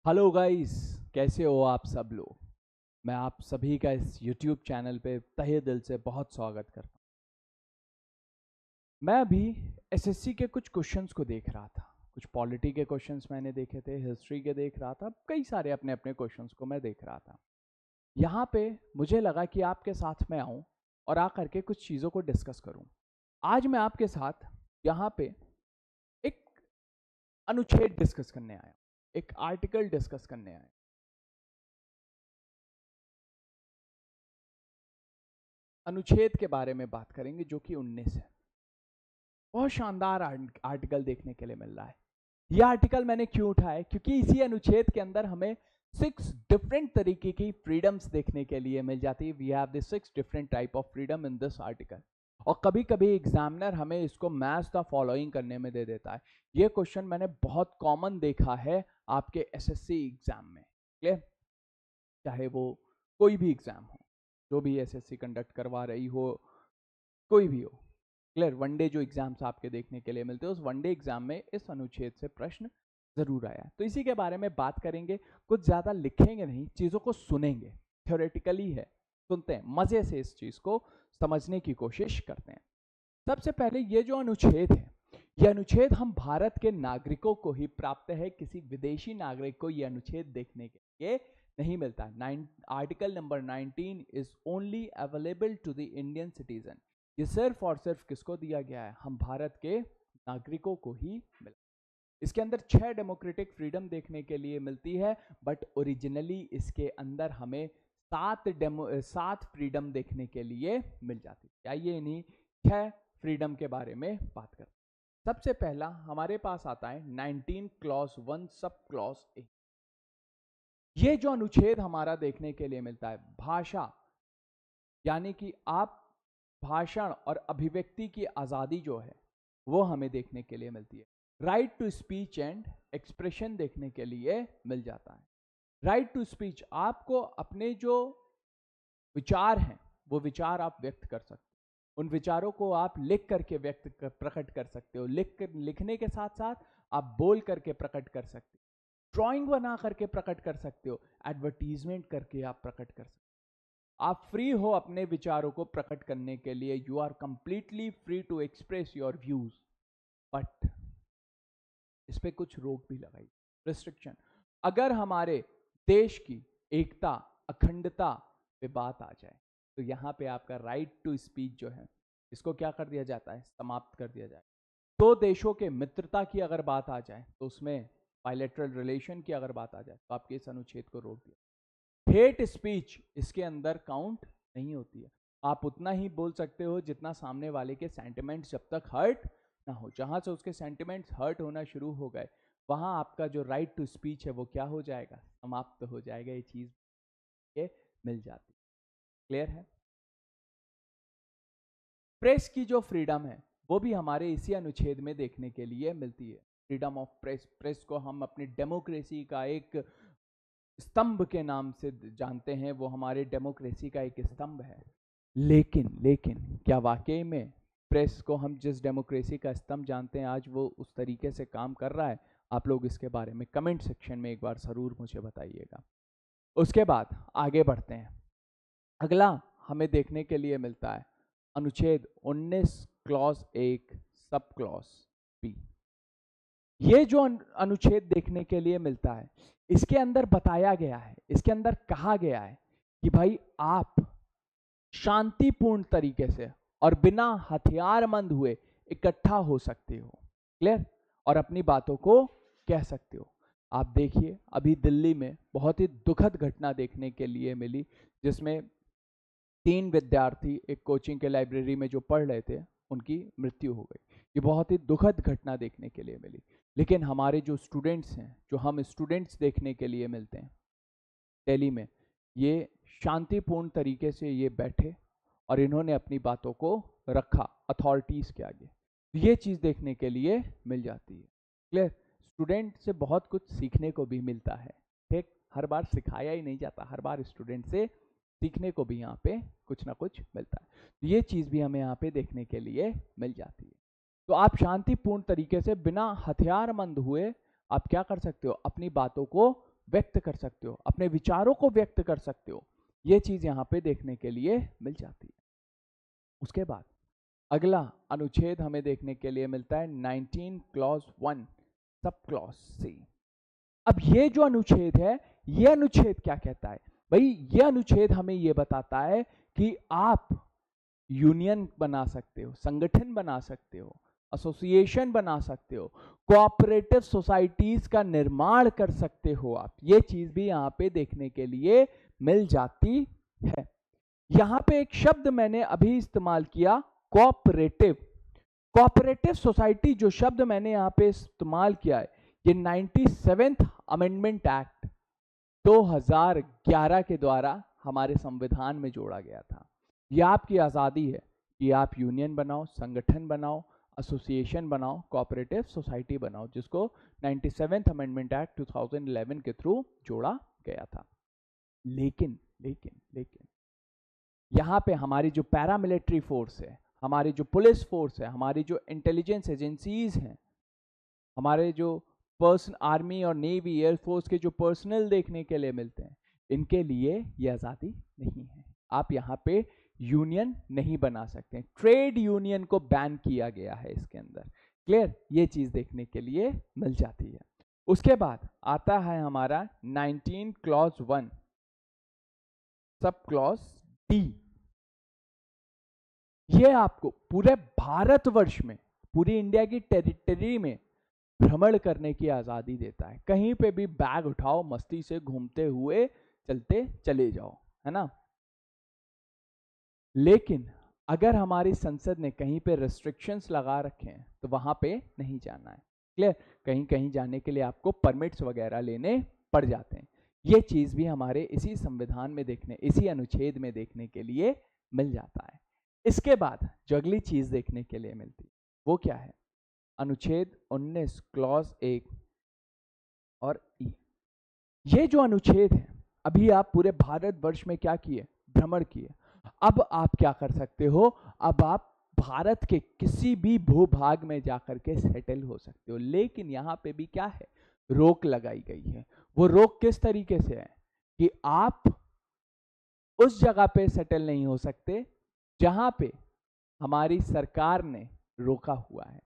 Hello guys, कैसे हो आप सब लोग। मैं आप सभी का इस YouTube चैनल पे तहे दिल से बहुत स्वागत करता हूँ। मैं अभी एसएससी के कुछ क्वेश्चंस को देख रहा था। कुछ पॉलिटी के क्वेश्चंस मैंने देखे थे, हिस्ट्री के देख रहा था, कई सारे अपने अपने क्वेश्चंस को मैं देख रहा था। यहाँ पे मुझे लगा कि आपके साथ में आऊँ और आकर के कुछ चीज़ों को डिस्कस करूँ। आज मैं आपके साथ यहाँ पे एक अनुच्छेद डिस्कस करने आया, एक आर्टिकल डिस्कस करने आया। अनुच्छेद के बारे में बात करेंगे जो कि 19 है। बहुत शानदार आर्टिकल देखने के लिए मिल रहा है। यह आर्टिकल मैंने क्यों उठाया, क्योंकि इसी अनुच्छेद के अंदर हमें 6 डिफरेंट तरीके की फ्रीडम्स देखने के लिए मिल जाती है। We have the 6 different type of freedom in this article. और कभी कभी एग्जामिनर हमें इसको मैच द फॉलोइंग करने में दे देता है। ये क्वेश्चन मैंने बहुत कॉमन देखा है आपके एसएससी एग्जाम में। क्लियर, चाहे वो कोई भी एग्जाम हो, जो भी एसएससी कंडक्ट करवा रही हो, कोई भी हो। क्लियर, वनडे जो एग्जाम्स आपके देखने के लिए मिलते हैं, उस वनडे एग्जाम में इस अनुच्छेद से प्रश्न जरूर आया। तो इसी के बारे में बात करेंगे। कुछ ज्यादा लिखेंगे नहीं, चीजों को सुनेंगे। थ्योरेटिकली है, सुनते हैं, मजे से इस चीज को समझने की कोशिश करते हैं। सबसे पहले ये जो अनुच्छेद है, यह अनुच्छेद हम भारत के नागरिकों को ही प्राप्त है। किसी विदेशी नागरिक को यह अनुच्छेद देखने के लिए नहीं मिलता। Article number 19 is only available to the Indian citizen. ये सिर्फ और सिर्फ किसको दिया गया है? हम भारत के नागरिकों को ही मिला। इसके अंदर 6 डेमोक्रेटिक फ्रीडम देखने के लिए मिलती है, बट ओरिजिनली इसके अंदर हमें 7 फ्रीडम देखने के लिए मिल जाती है। आइए इन्हीं 6 फ्रीडम के बारे में बात करते हैं। सबसे पहला हमारे पास आता है 19 क्लॉज 1 सब क्लॉज ए। ये जो अनुच्छेद हमारा देखने के लिए मिलता है, भाषा यानी कि आप भाषण और अभिव्यक्ति की आजादी जो है वो हमें देखने के लिए मिलती है। Right to speech and expression देखने के लिए मिल जाता है। राइट टू स्पीच, आपको अपने जो विचार हैं वो विचार आप व्यक्त कर सकते हो। उन विचारों को आप लिख करके प्रकट कर सकते हो। लिखने के साथ साथ आप बोल करके प्रकट कर सकते हो, ड्राइंग बना करके प्रकट कर सकते हो, एडवर्टीजमेंट करके आप प्रकट कर सकते हो। आप फ्री हो अपने विचारों को प्रकट करने के लिए। You are completely free to express your views. But इस पे कुछ रोक भी लगाई, रिस्ट्रिक्शन। अगर हमारे देश की एकता, अखंडता पे बात आ जाए तो यहाँ पे आपका राइट टू स्पीच जो है इसको क्या कर दिया जाता है? समाप्त कर दिया जाए। दो देशों के मित्रता की अगर बात आ जाए तो उसमें बायलैटरल रिलेशन की अगर बात आ जाए तो आपके इस अनुच्छेद को रोक दिया। हेट स्पीच इसके अंदर काउंट नहीं होती है। आप उतना ही बोल सकते हो जितना सामने वाले के सेंटिमेंट्स जब तक हर्ट ना हो। जहां से उसके सेंटिमेंट्स हर्ट होना शुरू हो गए, वहां आपका जो राइट टू स्पीच है वो क्या हो जाएगा? समाप्त हो जाएगा। ये चीज ये मिल जाती। क्लियर है? प्रेस की जो फ्रीडम है वो भी हमारे इसी अनुच्छेद में देखने के लिए मिलती है। Freedom of press. प्रेस को हम अपनी डेमोक्रेसी का एक स्तंभ के नाम से जानते हैं। वो हमारे डेमोक्रेसी का एक स्तंभ है। लेकिन क्या वाकई में प्रेस को हम जिस डेमोक्रेसी का स्तंभ जानते हैं आज वो उस तरीके से काम कर रहा है? आप लोग इसके बारे में कमेंट सेक्शन में एक बार जरूर मुझे बताइएगा। उसके बाद आगे बढ़ते हैं। अगला हमें देखने के लिए मिलता है अनुच्छेद 19 क्लॉज 1 सब क्लॉज बी। ये जो अनुच्छेद देखने के लिए मिलता है, इसके अंदर बताया गया है, इसके अंदर कहा गया है कि भाई आप शांतिपूर्ण तरीके से और बिना हथियारबंद हुए इकट्ठा हो सकते हो। क्लियर? और अपनी बातों को कह सकते हो। आप देखिए अभी दिल्ली में बहुत ही दुखद घटना देखने के लिए मिली, जिसमें 3 विद्यार्थी एक कोचिंग के लाइब्रेरी में जो पढ़ रहे थे उनकी मृत्यु हो गई। ये बहुत ही दुखद घटना देखने के लिए मिली। लेकिन हमारे जो स्टूडेंट्स हैं, जो हम स्टूडेंट्स देखने के लिए मिलते हैं दिल्ली में, ये शांतिपूर्ण तरीके से ये बैठे और इन्होंने अपनी बातों को रखा अथॉरिटीज के आगे। ये चीज देखने के लिए मिल जाती है। क्लियर? स्टूडेंट से बहुत कुछ सीखने को भी मिलता है। ठीक, हर बार सिखाया ही नहीं जाता, हर बार स्टूडेंट से सीखने को भी यहाँ पे कुछ ना कुछ मिलता है। ये चीज भी हमें यहाँ पे देखने के लिए मिल जाती है। तो आप शांतिपूर्ण तरीके से बिना हथियारबंद हुए आप क्या कर सकते हो? अपनी बातों को व्यक्त कर सकते हो, अपने विचारों को व्यक्त कर सकते हो। ये चीज यहाँ पे देखने के लिए मिल जाती है। उसके बाद अगला अनुच्छेद हमें देखने के लिए मिलता है 19 क्लॉज 1 सब क्लॉज सी। अब ये जो अनुच्छेद है, ये अनुच्छेद क्या कहता है भाई? ये अनुच्छेद हमें ये बताता है कि आप यूनियन बना सकते हो, संगठन बना सकते हो, एसोसिएशन बना सकते हो, कोऑपरेटिव सोसाइटीज का निर्माण कर सकते हो आप। ये चीज भी यहाँ पे देखने के लिए मिल जाती है। यहाँ पे एक शब्द मैंने अभी इस्तेमाल किया, कोऑपरेटिव। कोऑपरेटिव सोसाइटी जो शब्द मैंने यहाँ पे इस्तेमाल किया है, ये 97th अमेंडमेंट एक्ट 2011 के द्वारा हमारे संविधान में जोड़ा गया था। ये आपकी आज़ादी है कि आप यूनियन बनाओ, संगठन बनाओ, एसोसिएशन बनाओ, कोऑपरेटिव सोसाइटी बनाओ, जिसको 97th अमेंडमेंट एक्ट 2011 के थ्रू जोड़ा गया था। लेकिन लेकिन लेकिन यहाँ पे हमारी जो पैरामिलिट्री फोर्स है, हमारी जो पुलिस फोर्स है, हमारी जो इंटेलिजेंस एजेंसीज हैं, हमारे जो पर्सन आर्मी और नेवी एयरफोर्स के जो पर्सनल देखने के लिए मिलते हैं, इनके लिए ये आज़ादी नहीं है। आप यहाँ पे यूनियन नहीं बना सकते। ट्रेड यूनियन को बैन किया गया है इसके अंदर। क्लियर? ये चीज देखने के लिए मिल जाती है। उसके बाद आता है हमारा 19 क्लॉज 1 सब क्लॉज डी। ये आपको पूरे भारतवर्ष में, पूरी इंडिया की टेरिटरी में भ्रमण करने की आजादी देता है। कहीं पे भी बैग उठाओ, मस्ती से घूमते हुए चलते चले जाओ, है ना। लेकिन अगर हमारी संसद ने कहीं पे रेस्ट्रिक्शंस लगा रखे हैं तो वहां पे नहीं जाना है। क्लियर? कहीं कहीं जाने के लिए आपको परमिट्स वगैरह लेने पड़ जाते हैं। ये चीज भी हमारे इसी संविधान में देखने, इसी अनुच्छेद में देखने के लिए मिल जाता है। इसके बाद जो अगली चीज देखने के लिए मिलती वो क्या है? अनुच्छेद 19 क्लॉज 1 और ई। ये जो अनुच्छेद है, अभी आप पूरे भारतवर्ष में क्या किए? भ्रमण किए। अब आप क्या कर सकते हो? अब आप भारत के किसी भी भूभाग में जाकर के सेटल हो सकते हो। लेकिन यहाँ पे भी क्या है? रोक लगाई गई है। वो रोक किस तरीके से है कि आप उस जगह पे सेटल नहीं हो सकते जहां पे हमारी सरकार ने रोका हुआ है।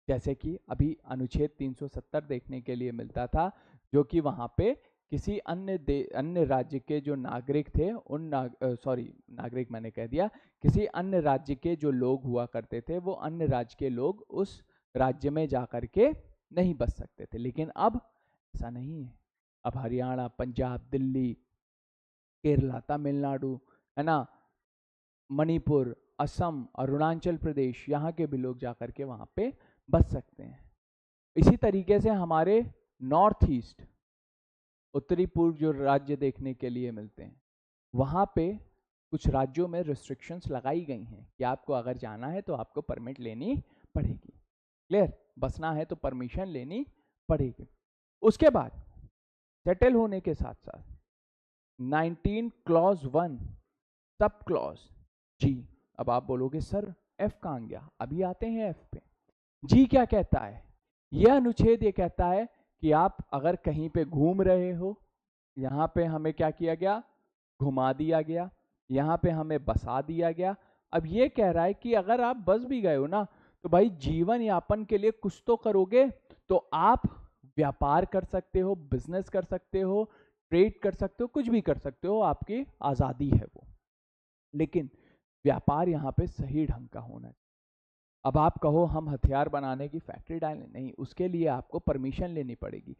जैसे कि अभी अनुच्छेद 370 देखने के लिए मिलता था, जो कि वहां पे किसी अन्य राज्य के जो नागरिक थे, नागरिक मैंने कह दिया, किसी अन्य राज्य के जो लोग हुआ करते थे, वो अन्य राज्य के लोग उस राज्य में जाकर के नहीं बस सकते थे। लेकिन अब ऐसा नहीं है। अब हरियाणा, पंजाब, दिल्ली, केरला, तमिलनाडु, है ना, मणिपुर, असम, अरुणाचल प्रदेश, यहाँ के भी लोग जाकर के वहाँ पे बच सकते हैं। इसी तरीके से हमारे नॉर्थ ईस्ट, उत्तरी पूर्व जो राज्य देखने के लिए मिलते हैं, वहाँ पे कुछ राज्यों में रिस्ट्रिक्शंस लगाई गई हैं कि आपको अगर जाना है तो आपको परमिट लेनी पड़ेगी। क्लियर? बसना है तो परमिशन लेनी पड़ेगी। उसके बाद सेटल होने के साथ साथ 19 क्लॉज 1 सब क्लॉज जी। अब आप बोलोगे सर एफ कहाँ गया? अभी आते हैं एफ पे। जी क्या कहता है? यह अनुच्छेद ये कहता है कि आप अगर कहीं पे घूम रहे हो, यहाँ पे हमें क्या किया गया? घुमा दिया गया, यहाँ पे हमें बसा दिया गया। अब ये कह रहा है कि अगर आप बस भी गए हो ना, तो भाई जीवन यापन के लिए कुछ तो करोगे। तो आप व्यापार कर सकते हो, बिजनेस कर सकते हो, ट्रेड कर सकते हो, कुछ भी कर सकते हो, आपकी आज़ादी है वो। लेकिन व्यापार यहाँ पे सही ढंग का होना चाहिए। अब आप कहो हम हथियार बनाने की फैक्ट्री डालें, नहीं, उसके लिए आपको परमिशन लेनी पड़ेगी।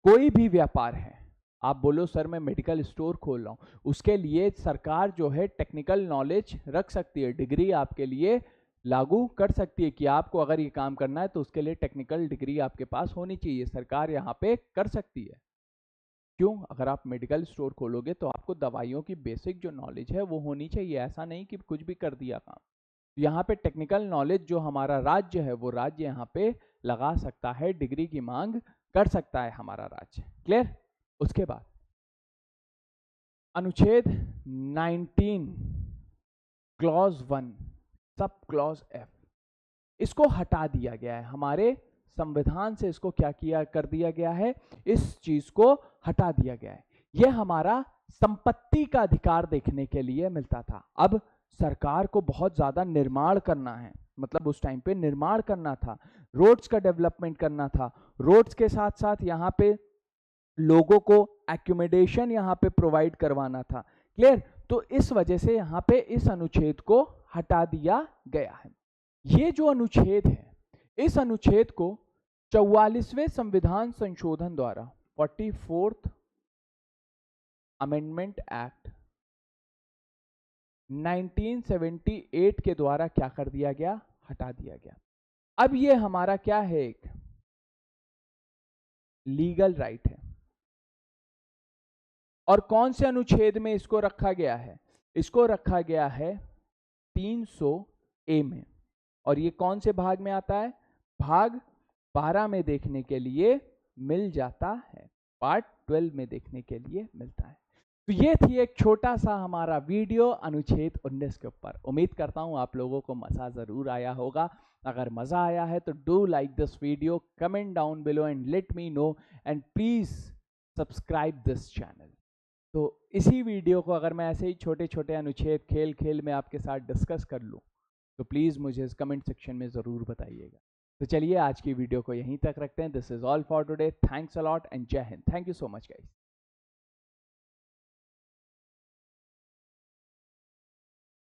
कोई भी व्यापार है, आप बोलो सर मैं मेडिकल स्टोर खोल रहा हूँ, उसके लिए सरकार जो है टेक्निकल नॉलेज रख सकती है, डिग्री आपके लिए लागू कर सकती है कि आपको अगर ये काम करना है तो उसके लिए टेक्निकल डिग्री आपके पास होनी चाहिए। सरकार यहाँ पे कर सकती है। क्यों? अगर आप मेडिकल स्टोर खोलोगे तो आपको दवाइयों की बेसिक जो नॉलेज है वो होनी चाहिए। ऐसा नहीं कि कुछ भी कर दिया काम। यहाँ पे टेक्निकल नॉलेज जो हमारा राज्य है, वो राज्य यहाँ पे लगा सकता है, डिग्री की मांग कर सकता है हमारा राज्य। क्लियर? उसके बाद अनुच्छेद 19 क्लॉज 1 सब क्लॉज एफ, इसको हटा दिया गया है हमारे संविधान से इसको क्या किया कर दिया गया है, इस चीज को हटा दिया गया है। यह हमारा संपत्ति का अधिकार देखने के लिए मिलता था। अब सरकार को बहुत ज्यादा निर्माण करना है, मतलब उस टाइम पे निर्माण करना था, रोड्स का डेवलपमेंट करना था, रोड्स के साथ साथ यहाँ पे लोगों को एक्यूमेडेशन यहाँ पे प्रोवाइड करवाना था। क्लियर? तो इस वजह से यहाँ पे इस अनुच्छेद को हटा दिया गया है। ये जो अनुच्छेद है, इस अनुच्छेद को 44वें संविधान संशोधन द्वारा 44th अमेंडमेंट एक्ट 1978 के द्वारा क्या कर दिया गया, हटा दिया गया। अब ये हमारा क्या है, एक लीगल राइट है। और कौन से अनुच्छेद में इसको रखा गया है, इसको रखा गया है 300A में। और ये कौन से भाग में आता है, भाग 12 में देखने के लिए मिल जाता है, पार्ट 12 में देखने के लिए मिलता है। तो ये थी एक छोटा सा हमारा वीडियो अनुच्छेद 19 के ऊपर। उम्मीद करता हूँ आप लोगों को मजा जरूर आया होगा। अगर मजा आया है तो do like this video, comment down below and let me know, and please subscribe this channel. तो इसी वीडियो को अगर मैं ऐसे ही छोटे छोटे अनुच्छेद खेल खेल में आपके साथ डिस्कस कर लूँ तो प्लीज़ मुझे इस कमेंट सेक्शन में ज़रूर बताइएगा। तो चलिए आज की वीडियो को यहीं तक रखते हैं। This is all for today. Thanks a lot and Jai Hind. Thank you so much guys.